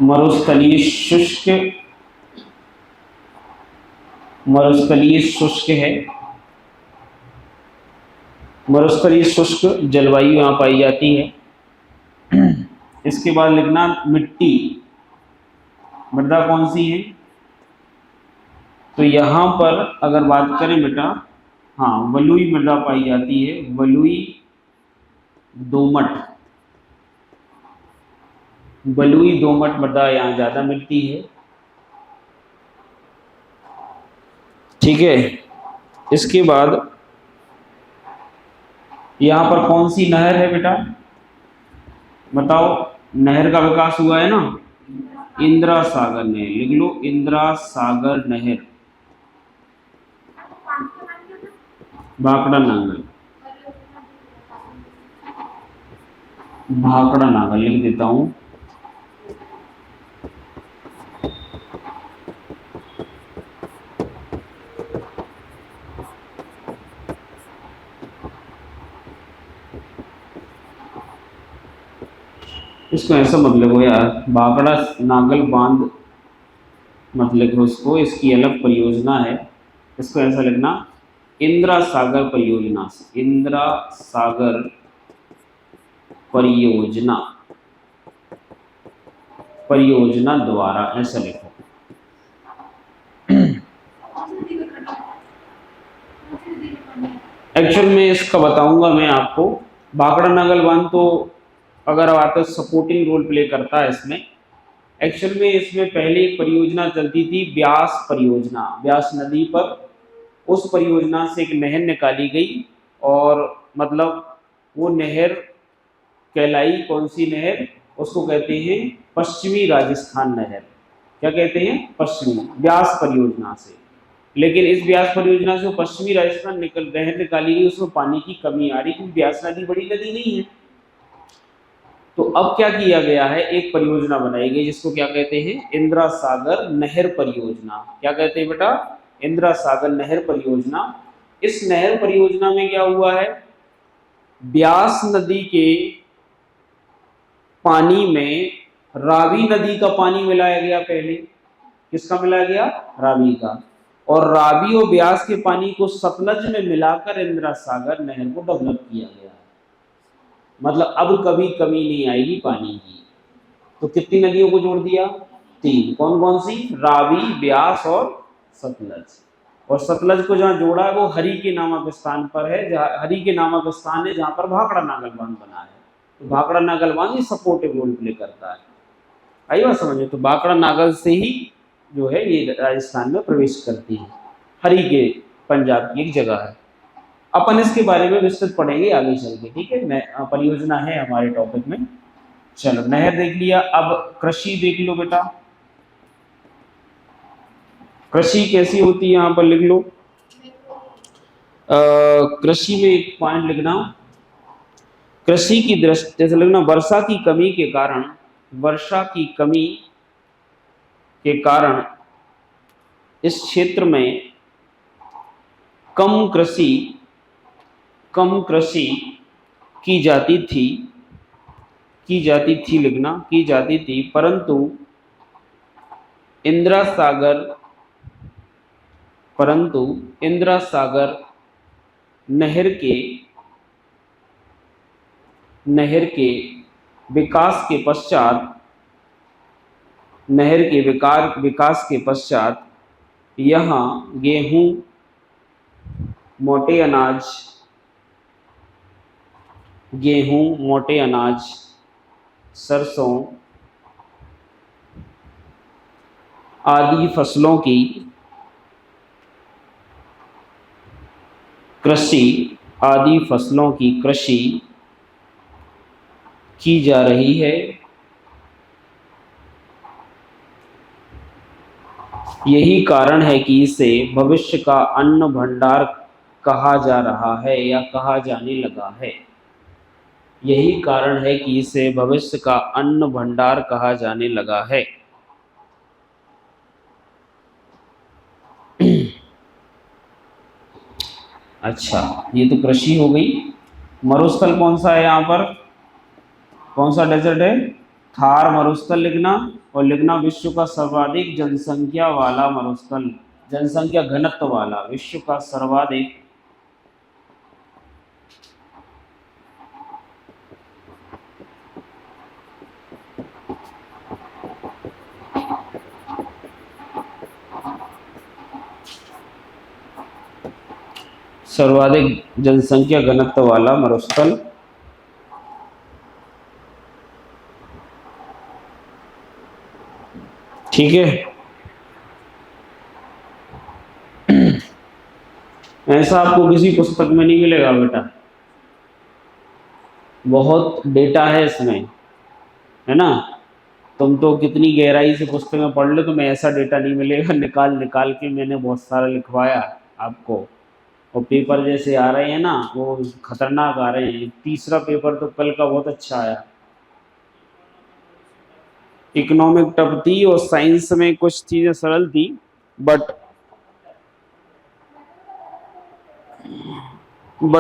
मरुस्थलीय शुष्क, मरुस्थलीय शुष्क है, मरुस्थलीय शुष्क जलवायु यहाँ पाई जाती है। इसके बाद लिखना मिट्टी, मृदा कौन सी है, तो यहाँ पर अगर बात करें बेटा, हाँ बलुई मृदा पाई जाती है, बलुई दोमट, बलुई दोमट मृदा यहाँ ज़्यादा मिलती है। ठीक है, इसके बाद यहाँ पर कौन सी नहर है बेटा, बताओ। नहर का विकास हुआ है ना, इंदिरा सागर नहर, लिख लो इंदिरा सागर नहर, भाखड़ा नांगल, भाखड़ा नांगल लिख देता हूं। इसको ऐसा मतलब हो यार, भाखड़ा नांगल बांध मतलब उसको, इसकी अलग परियोजना है, इसको ऐसा लिखना, इंदिरा सागर परियोजना, इंदिरा सागर परियोजना, परियोजना द्वारा, ऐसा लिखो। एक्चुअल में इसका बताऊंगा मैं आपको। भाखड़ा नांगल बांध तो अगर आता सपोर्टिंग रोल प्ले करता है इसमें। एक्चुअल में इसमें पहले एक परियोजना चलती थी, ब्यास परियोजना, ब्यास नदी पर उस परियोजना से एक नहर निकाली गई, और मतलब वो नहर कहलाई, कौन सी नहर, उसको कहते हैं पश्चिमी राजस्थान नहर। क्या कहते हैं, पश्चिमी, ब्यास परियोजना से। लेकिन इस ब्यास परियोजना से पश्चिमी राजस्थान नहर निकाली गई, उसमें पानी की कमी आ रही, क्योंकि ब्यास नदी बड़ी नदी नहीं है। तो अब क्या किया गया है, एक परियोजना बनाई गई जिसको क्या कहते हैं, इंदिरा सागर नहर परियोजना। क्या कहते हैं बेटा, इंदिरा सागर नहर परियोजना। इस नहर परियोजना में क्या हुआ है, ब्यास नदी के पानी में रावी नदी का पानी मिलाया गया पहले। किसका मिलाया गया, रावी का। और रावी और ब्यास के पानी को सतलज में मिलाकर इंदिरा सागर नहर को डेवलप किया गया है। मतलब अब कभी कमी नहीं आएगी पानी की। तो कितनी नदियों को जोड़ दिया, 3। कौन कौन सी, रावी, ब्यास और सतलज। और सतलज को जहाँ जोड़ा है वो हरि के नामक स्थान पर है, जहाँ हरि के नामक स्थान है जहाँ पर भाखड़ा नांगल बांध बना है। तो भाखड़ा नांगल बांध ही सपोर्टिव रोल प्ले करता है। आई बात समझ में। तो भाखड़ा नांगल से ही जो है ये राजस्थान में प्रवेश करती है, हरि के पंजाब की एक जगह है। अपन इसके बारे में विस्तृत पढ़ेंगे आगे चल के, ठीक है। परियोजना है हमारे टॉपिक में। चलो नहर देख लिया, अब कृषि देख लो बेटा। कृषि कैसी होती है यहाँ पर लिख लो। कृषि में एक पॉइंट लिखना, कृषि की दृष्टि जैसे लिखना, वर्षा की कमी के कारण, वर्षा की कमी के कारण इस क्षेत्र में कम कृषि की जाती थी लिखना, की जाती थी, परंतु इंदिरा सागर नहर के विकास के पश्चात यहाँ गेहूं, मोटे अनाज, सरसों आदि फसलों की कृषि की जा रही है। यही कारण है कि इसे भविष्य का अन्न भंडार कहा जा रहा है या कहा जाने लगा है। यही कारण है कि इसे भविष्य का अन्न भंडार कहा जाने लगा है। अच्छा, ये तो कृषि हो गई। मरुस्थल कौन सा है यहाँ पर, कौन सा डेजर्ट है, थार मरुस्थल लिखना। और लिखना विश्व का सर्वाधिक जनसंख्या वाला मरुस्थल, जनसंख्या घनत्व वाला, विश्व का सर्वाधिक जनसंख्या घनत्व वाला मरुस्थल। ठीक है, ऐसा आपको किसी पुस्तक में नहीं मिलेगा बेटा। बहुत डेटा है इसमें, है ना। तुम तो कितनी गहराई से पुस्तकें पढ़ लो, तुम्हें ऐसा डेटा नहीं मिलेगा। निकाल निकाल के मैंने बहुत सारा लिखवाया आपको। और पेपर जैसे आ रहे हैं ना, वो खतरनाक आ रहे हैं। तीसरा पेपर तो कल का बहुत अच्छा आया। इकोनॉमिक टफ थी और साइंस में कुछ चीज़ें सरल थी, बट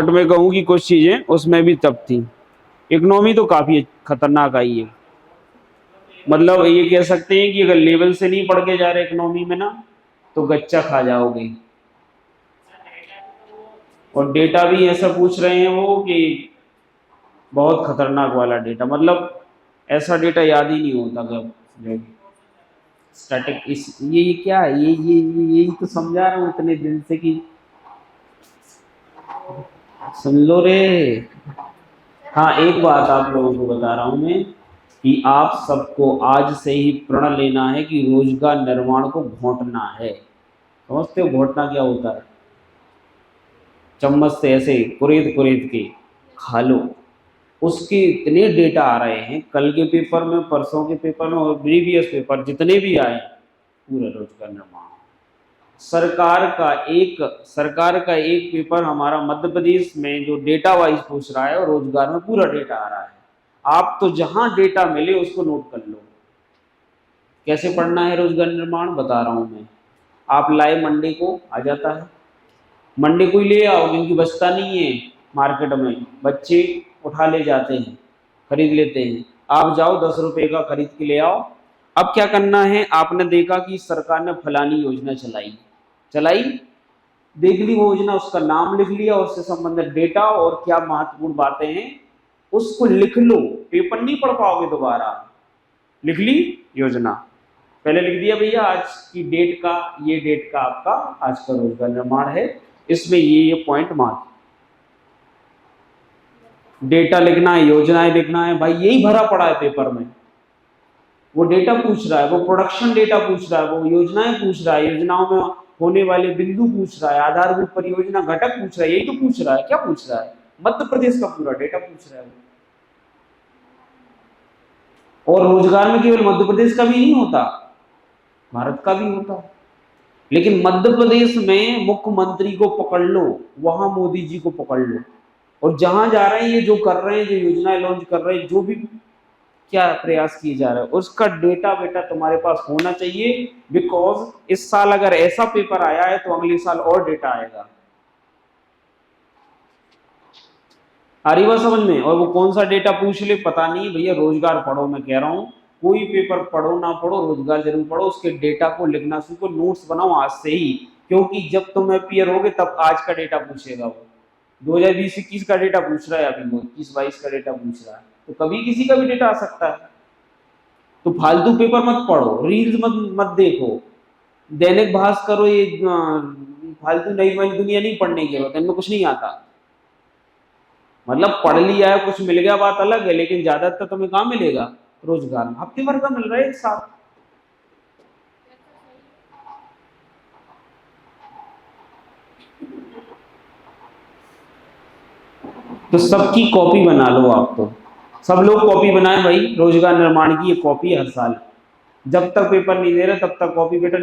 मैं कहूँ कि कुछ चीज़ें उसमें भी टफ थी। इकोनॉमी तो काफ़ी खतरनाक आई है। मतलब ये कह सकते हैं कि अगर लेवल से नहीं पढ़ के जा रहे इकोनॉमी में ना, तो गच्चा खा जाओगे। और डेटा भी ऐसा पूछ रहे हैं वो कि बहुत खतरनाक वाला डेटा, मतलब ऐसा डेटा याद ही नहीं होता। कब जो स्टैटिक इस ये क्या है, यही तो समझा रहा हूँ इतने दिन से कि सुन लो रे। हाँ, एक बात आप लोगों को बता रहा हूँ मैं कि आप सबको आज से ही प्रण लेना है कि रोजगार निर्माण को घोंटना है। समझते हो घोंटना क्या होता है? चम्मच से ऐसे कुरेद कुरेद के खा लो। उसके इतने डेटा आ रहे हैं, कल के पेपर में, परसों के पेपर में और प्रीवियस पेपर जितने भी आए, पूरा रोजगार निर्माण। सरकार का एक पेपर हमारा मध्य प्रदेश में जो डेटा वाइज पूछ रहा है, और रोजगार में पूरा डेटा आ रहा है। आप तो जहां डेटा मिले उसको नोट कर लो। कैसे पढ़ना है रोजगार निर्माण बता रहा हूं मैं। आप लाए मंडे को आ जाता है, मंडे को ही ले आओ, क्योंकि बचता नहीं है मार्केट में। बच्चे उठा ले जाते हैं, खरीद लेते हैं। आप जाओ 10 रुपए का खरीद के ले आओ। अब क्या करना है, आपने देखा कि सरकार ने फलानी योजना चलाई, देख ली वो योजना, उसका नाम लिख लिया, उससे संबंधित डेटा और क्या महत्वपूर्ण बातें हैं उसको लिख लो। पेपर नहीं पढ़ पाओगे दोबारा। लिख ली योजना, पहले लिख दिया भैया आज की डेट का, ये डेट का आपका आज का रोजगार निर्माण है, इसमें ये पॉइंट मार्क। डेटा लिखना है, योजनाएं लिखना है, भाई यही भरा पड़ा है पेपर में। वो डेटा पूछ रहा है, वो प्रोडक्शन डेटा पूछ रहा है, वो योजनाएं पूछ रहा है, योजनाओं में होने वाले बिंदु पूछ रहा है, आधारभूत परियोजना घटक पूछ रहा है। यही तो पूछ रहा है। क्या पूछ रहा है? मध्य प्रदेश का पूरा डेटा पूछ रहा है। और रोजगार में केवल मध्य प्रदेश का भी नहीं होता, भारत का भी होता। लेकिन मध्य प्रदेश में मुख्यमंत्री को पकड़ लो, वहां मोदी जी को पकड़ लो, और जहां जा रहे हैं ये जो कर रहे हैं, जो योजनाएं लॉन्च कर रहे हैं, जो भी क्या प्रयास किए जा रहे हैं, उसका डेटा बेटा तुम्हारे पास होना चाहिए। बिकॉज इस साल अगर ऐसा पेपर आया है तो अगले साल और डेटा आएगा। आ रही बात समझ में? और वो कौन सा डेटा पूछ ले पता नहीं भैया। रोजगार पढ़ो, मैं कह रहा हूँ कोई पेपर पढ़ो ना पढ़ो, रोजगार जरूर पढ़ो। उसके डेटा को लिखना सीखो, नोट्स बनाओ आज से ही, क्योंकि जब तुम अपियर होगे तब आज का डेटा पूछेगा वो। 2020-21 का डेटा पूछ रहा है अभी, वो 21-22 का डेटा पूछ रहा है, तो कभी किसी का भी डेटा आ सकता है। तो फालतू पेपर मत पढ़ो, रील्स मत देखो, दैनिक भास्कर करो, ये फालतू नई वाली दुनिया नहीं पढ़ने की जरूरत है, इनमें कुछ नहीं आता। मतलब पढ़ लिया है, कुछ मिल गया बात अलग है, लेकिन ज्यादातर तुम्हें कहाँ मिलेगा? रोजगार हफ्ते भर का मिल रहा है एक साथ। तो सबकी कॉपी बना लो आप, तो सब लोग कॉपी बनाए भाई। रोजगार निर्माण की ये कॉपी हर साल, जब तक पेपर नहीं दे रहे तब तक कॉपी बेटा।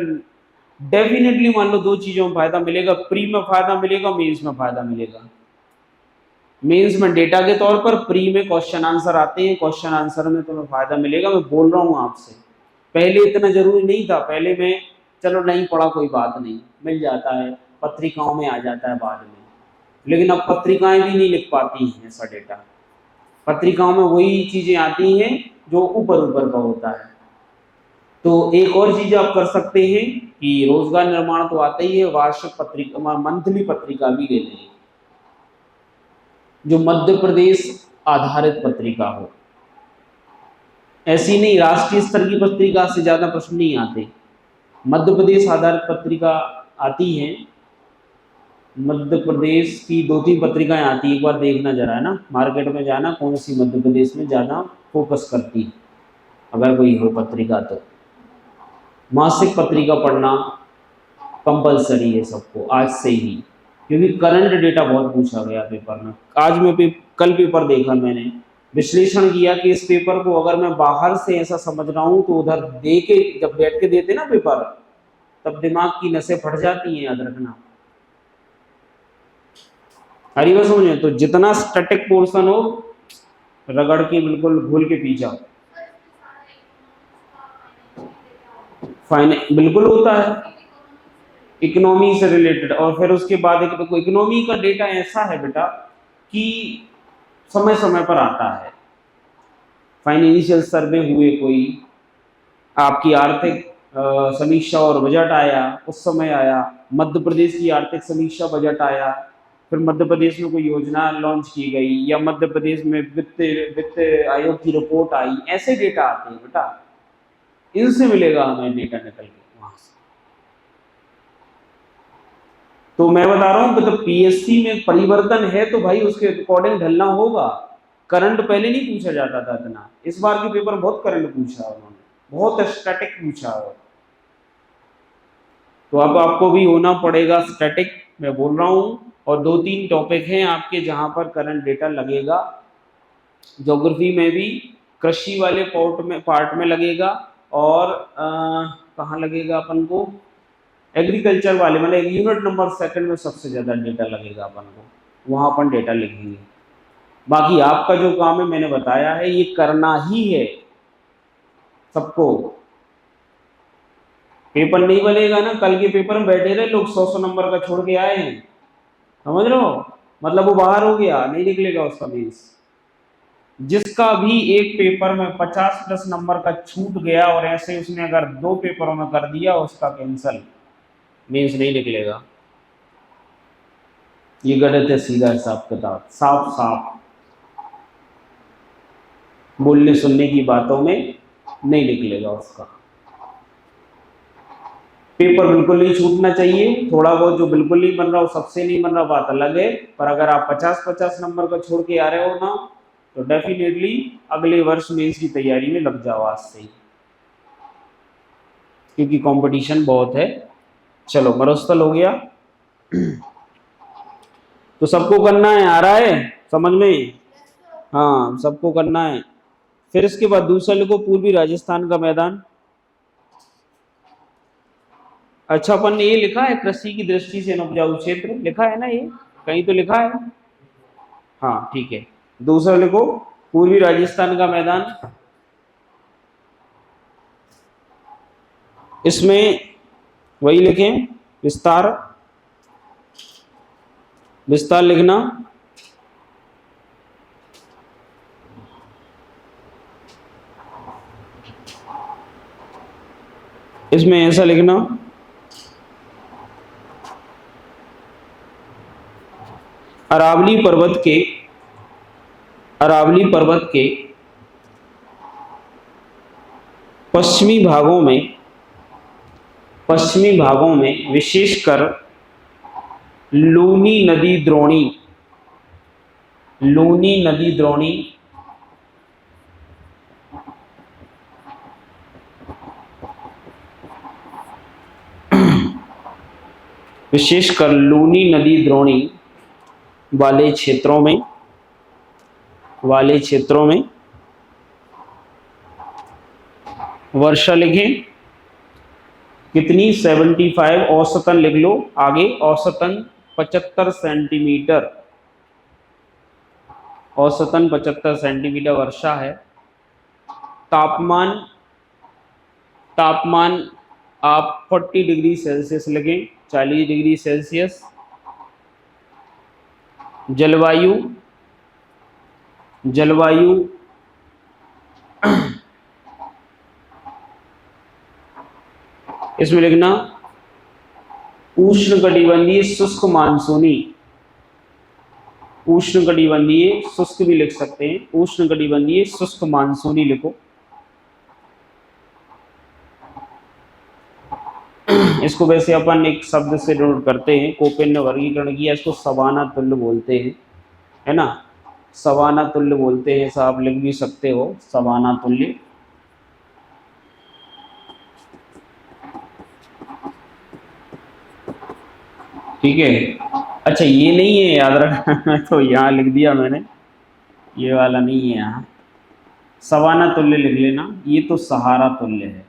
डेफिनेटली मान लो दो चीजों में फायदा मिलेगा, प्री में फायदा मिलेगा, मेंस में फायदा मिलेगा। मेंस में डेटा के तौर पर, प्री में क्वेश्चन आंसर आते हैं, क्वेश्चन आंसर में तुम्हें फायदा मिलेगा। मैं बोल रहा हूँ आपसे, पहले इतना जरूरी नहीं था। पहले में चलो नहीं पढ़ा कोई बात नहीं, मिल जाता है, पत्रिकाओं में आ जाता है बाद में। लेकिन अब पत्रिकाएं भी नहीं लिख पाती हैं ऐसा डेटा। पत्रिकाओं में वही चीजें आती हैं जो ऊपर ऊपर का होता है। तो एक और चीज आप कर सकते हैं कि रोजगार निर्माण तो आता ही है, वार्षिक पत्रिका, मंथली पत्रिका भी ले लें जो मध्य प्रदेश आधारित पत्रिका हो। ऐसी नहीं, राष्ट्रीय स्तर की पत्रिका से ज्यादा प्रश्न नहीं आते। मध्य प्रदेश आधारित पत्रिका आती है, मध्य प्रदेश की 2-3 पत्रिकाएं आती है। एक बार देखना जरा, है ना, मार्केट में जाना कौन सी मध्य प्रदेश में ज्यादा फोकस करती है, अगर कोई हो पत्रिका तो। मासिक पत्रिका पढ़ना कंपलसरी है सबको आज से ही, क्योंकि करंट डेटा बहुत पूछा गया पेपर में। आज मैं कल पेपर देखा मैंने, विश्लेषण किया कि इस पेपर को अगर मैं बाहर से ऐसा समझ रहा हूं तो उधर दे के जब बैठ के देते ना पेपर, तब दिमाग की नसें फट जाती हैं, याद रखना। हरी बात समझ में? तो जितना स्टैटिक पोर्शन हो रगड़ के बिल्कुल घोल के पी जाओ। बिल्कुल होता है, इकोनॉमी से रिलेटेड। और फिर उसके बाद एक तो इकोनॉमी का डेटा ऐसा है बेटा कि समय समय पर आता है। फाइनेंशियल सर्वे हुए, कोई आपकी आर्थिक समीक्षा और बजट आया, उस समय आया। मध्य प्रदेश की आर्थिक समीक्षा बजट आया, फिर मध्य प्रदेश में कोई योजना लॉन्च की गई, या मध्य प्रदेश में वित्त आयोग की रिपोर्ट आई, ऐसे डेटा आते हैं बेटा। इनसे मिलेगा हमें डेटा निकल के वहां से। तो मैं बता रहा हूं मतलब पीएससी में परिवर्तन है तो भाई उसके अकॉर्डिंग ढलना होगा। करंट पहले नहीं पूछा जाता था इतना, इस बार के पेपर बहुत करंट पूछा उन्होंने, बहुत स्टैटिक पूछा है। तो अब आपको भी होना पड़ेगा स्टैटिक, मैं बोल रहा हूं। और 2-3 टॉपिक हैं आपके जहां पर करंट डेटा लगेगा। ज्योग्राफी में भी कृषि वाले पार्ट में लगेगा, और कहाँ लगेगा अपन को, एग्रीकल्चर वाले, मतलब यूनिट नंबर 2 में सबसे ज्यादा डेटा लगेगा अपन को, वहां अपन डेटा लिखेंगे। बाकी आपका जो काम है मैंने बताया है, ये करना ही है सबको। पेपर नहीं बनेगा ना, कल के पेपर में बैठे रहे लोग 100 नंबर का छोड़ के आए हैं, समझ रहे हो? मतलब वो बाहर हो गया, नहीं निकलेगा उसका मेंस। जिसका भी एक पेपर में 50+ नंबर का छूट गया और ऐसे उसने अगर 2 पेपरों में कर दिया, उसका कैंसल, मीन्स नहीं निकलेगा। ये गलत है, सीधा हिसाब किताब, साफ साफ बोलने सुनने की बातों में नहीं निकलेगा उसका। पेपर बिल्कुल नहीं छूटना चाहिए। थोड़ा बहुत जो बिल्कुल नहीं बन रहा हो, सबसे नहीं बन रहा, बात अलग है। पर अगर आप 50-50 नंबर का छोड़ के आ रहे हो ना, तो डेफिनेटली अगले वर्ष में इसकी तैयारी में लग जाओ आज से ही, क्योंकि कंपटीशन बहुत है। चलो मरुस्थल हो गया। तो सबको करना है, आ रहा है समझ में? हाँ सबको करना है। फिर इसके बाद दूसरा लिखो, पूर्वी राजस्थान का मैदान। अच्छा अपन ने ये लिखा है कृषि की दृष्टि से उपजाऊ क्षेत्र, लिखा है ना ये, कहीं तो लिखा है। हाँ ठीक है। दूसरा लिखो, पूर्वी राजस्थान का मैदान। इसमें वही लिखें, विस्तार, विस्तार लिखना। इसमें ऐसा लिखना, अरावली पर्वत के, अरावली पर्वत के पश्चिमी भागों में विशेषकर लूनी नदी द्रोणी, लूनी नदी द्रोणी विशेषकर लूनी नदी द्रोणी वाले क्षेत्रों में वर्षा लिखें कितनी, 75, औसतन लिख लो आगे, औसतन 75 सेंटीमीटर, औसतन 75 सेंटीमीटर वर्षा है। तापमान, तापमान आप 40 डिग्री सेल्सियस लिखें, 40 डिग्री सेल्सियस। जलवायु, जलवायु इसमें लिखना उष्णकटिबंधीय शुष्क मानसूनी, उष्णकटिबंधीय शुष्क भी लिख सकते हैं, उष्णकटिबंधीय शुष्क मानसूनी लिखो। इसको वैसे अपन एक शब्द से नोट करते हैं, कोपेन ने वर्गीकरण किया, इसको सवाना तुल्य बोलते हैं, है ना, सवाना तुल्य बोलते हैं। ऐसा आप लिख भी सकते हो, सवाना तुल्य। ठीक है। अच्छा ये नहीं है याद रखना तो यहाँ लिख दिया मैंने, ये वाला नहीं है यहाँ। सवाना तुल्य लिख लेना, ये तो सहारा तुल्य है,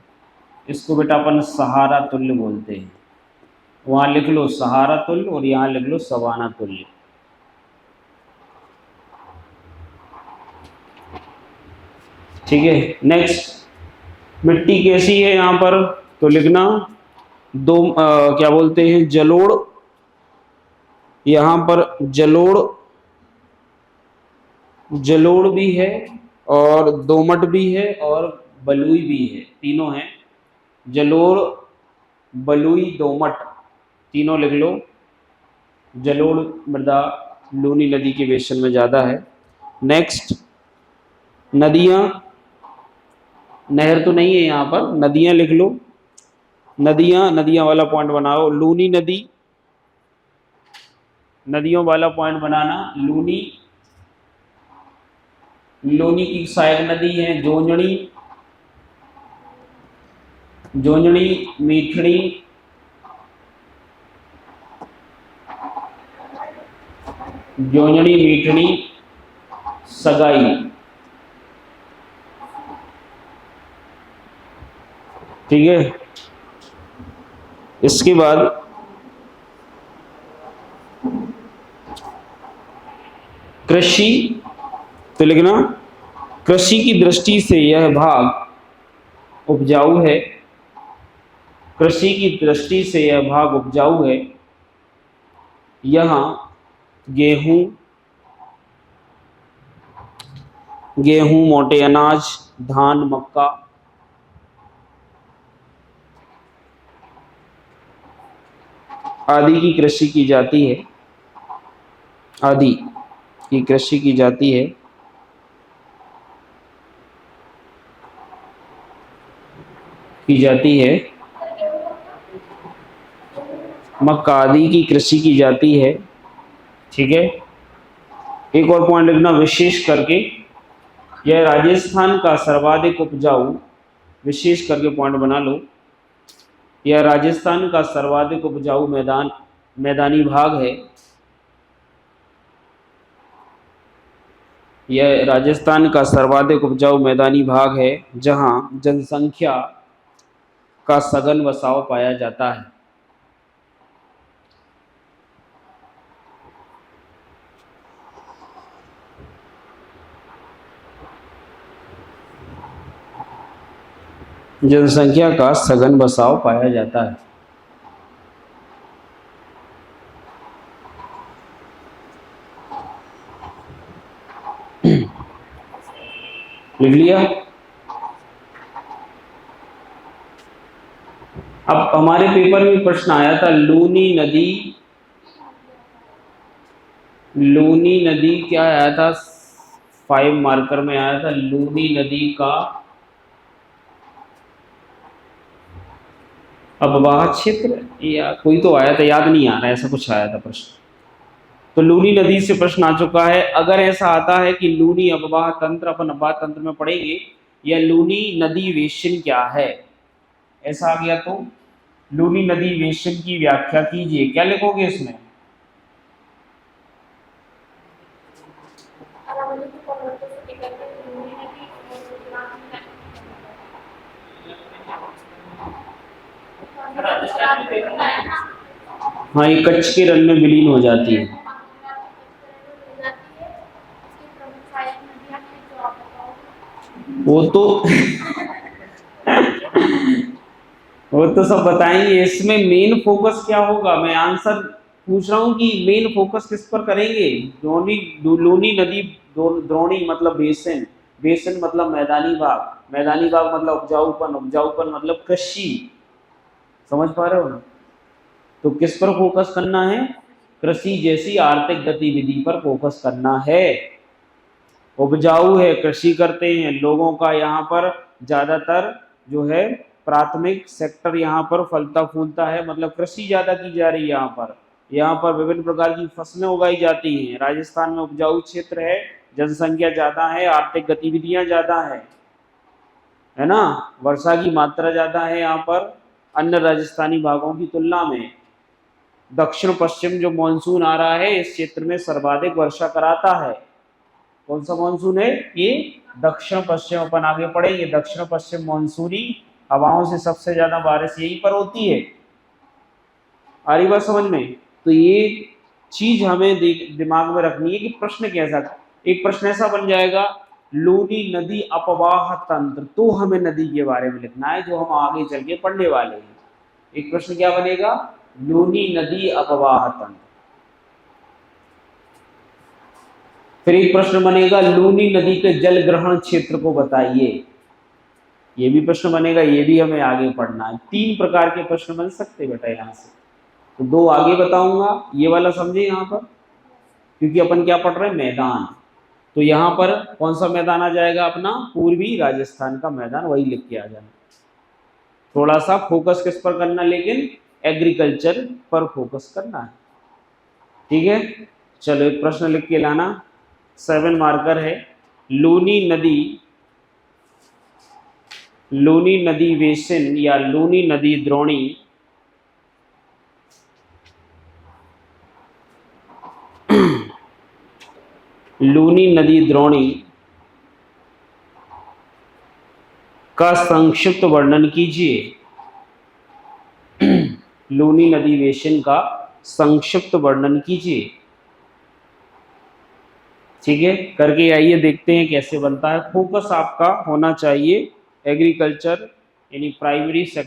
इसको बेटा अपन सहारा तुल्य बोलते हैं। वहाँ लिख लो सहारा तुल्य और यहाँ लिख लो सवाना तुल्य। ठीक है। नेक्स्ट, मिट्टी कैसी है यहाँ पर, तो लिखना दो क्या बोलते हैं, जलोढ़। यहाँ पर जलोढ़ भी है और दोमट भी है और बलुई भी है, तीनों हैं। जलोढ़, बलुई, दोमट, तीनों लिख लो। जलोढ़ मृदा लूनी नदी के बेसिन में ज़्यादा है। नेक्स्ट, नदियाँ, नहर तो नहीं है यहाँ पर, नदियाँ लिख लो। नदियाँ वाला पॉइंट बनाओ। लूनी नदी, नदियों वाला पॉइंट बनाना। लूनी की सहायक नदी है जोंजड़ी, मीठड़ी, सगाई। ठीक है। इसके बाद कृषि, तो लिखना कृषि की दृष्टि से यह भाग उपजाऊ है। कृषि की दृष्टि से यह भाग उपजाऊ है। यहाँ गेहूं, मोटे अनाज, धान, मक्का आदि की कृषि की जाती है। आदि की कृषि की जाती है। मक्का आदि की कृषि की जाती है। ठीक है। एक और पॉइंट लिखना, विशेष करके यह राजस्थान का सर्वाधिक उपजाऊ, विशेष करके पॉइंट बना लो, यह राजस्थान का सर्वाधिक उपजाऊ मैदानी भाग है। यह राजस्थान का सर्वाधिक उपजाऊ मैदानी भाग है जहां जनसंख्या का सघन बसाव पाया जाता है। जनसंख्या का सघन बसाव पाया जाता है। लिख लिया। अब हमारे पेपर में प्रश्न आया था, लूनी नदी क्या आया था, 5 मार्कर में आया था, लूनी नदी का अपवाह क्षेत्र या कोई तो आया था, याद नहीं आ रहा, ऐसा कुछ आया था प्रश्न। तो लूनी नदी से प्रश्न आ चुका है। अगर ऐसा आता है कि लूनी अपवाह तंत्र, अपन अपवाह तंत्र में पढ़ेंगे, या लूनी नदी वेशन क्या है, ऐसा आ गया तो लूनी नदी वेशन की व्याख्या कीजिए। क्या लिखोगे इसमें? हाँ, ये कच्छ के रण में विलीन हो जाती है। वो तो सब बताएंगे। इसमें मेन फोकस क्या होगा, मैं आंसर पूछ रहा हूँ कि मेन फोकस किस पर करेंगे। लूनी नदी, द्रोणी मतलब बेसिन मतलब मैदानी भाग मतलब उपजाऊपन मतलब कृषि। समझ पा रहे हो ना? तो किस पर फोकस करना है? कृषि जैसी आर्थिक गतिविधि पर फोकस करना है। उपजाऊ है, कृषि करते हैं लोगों का, यहाँ पर ज्यादातर जो है प्राथमिक सेक्टर यहाँ पर फलता फूलता है, मतलब कृषि ज्यादा की जा रही है। यहाँ पर विभिन्न प्रकार की फसलें उगाई जाती हैं। राजस्थान में उपजाऊ क्षेत्र है, जनसंख्या ज्यादा है, आर्थिक गतिविधियां ज्यादा है ना, वर्षा की मात्रा ज्यादा है यहाँ पर अन्य राजस्थानी भागों की तुलना में। दक्षिण पश्चिम जो मानसून आ रहा है इस क्षेत्र में सर्वाधिक वर्षा कराता है। कौन सा मानसून है ये? दक्षिण पश्चिम। अपन आगे पढ़ेंगे दक्षिण पश्चिम मानसूनी हवाओं से सबसे ज्यादा बारिश यहीं पर होती है। आ रही बात समझ में? तो ये चीज हमें दिमाग में रखनी है कि प्रश्न कैसा, एक प्रश्न ऐसा बन जाएगा लूनी नदी अपवाह तंत्र, तो हमें नदी के बारे में लिखना है जो हम आगे चल के पढ़ने वाले हैं। एक प्रश्न क्या बनेगा? लूनी नदी अपवाह तंत्र। फिर एक प्रश्न बनेगा लूनी नदी के जल ग्रहण क्षेत्र को बताइए, ये भी प्रश्न बनेगा, ये भी हमें आगे पढ़ना है। 3 प्रकार के प्रश्न बन सकते बेटा यहाँ से, तो 2 आगे बताऊंगा। ये वाला समझे यहाँ पर, क्योंकि अपन क्या पढ़ रहे हैं? मैदान। तो यहाँ पर कौन सा मैदान आ जाएगा अपना? पूर्वी राजस्थान का मैदान, वही लिख के आ जाना। थोड़ा सा फोकस किस पर करना, लेकिन एग्रीकल्चर पर फोकस करना है, ठीक है। चलो एक प्रश्न लिख के लाना, 7 मार्कर है। लूनी नदी बेसिन या लूनी नदी द्रोणी लूनी नदी द्रोणी का संक्षिप्त वर्णन कीजिए। लूनी नदी बेसिन का संक्षिप्त वर्णन कीजिए, ठीक है। करके आइए, देखते हैं कैसे बनता है। फोकस आपका होना चाहिए एग्रीकल्चर यानी प्राइमरी सेक्टर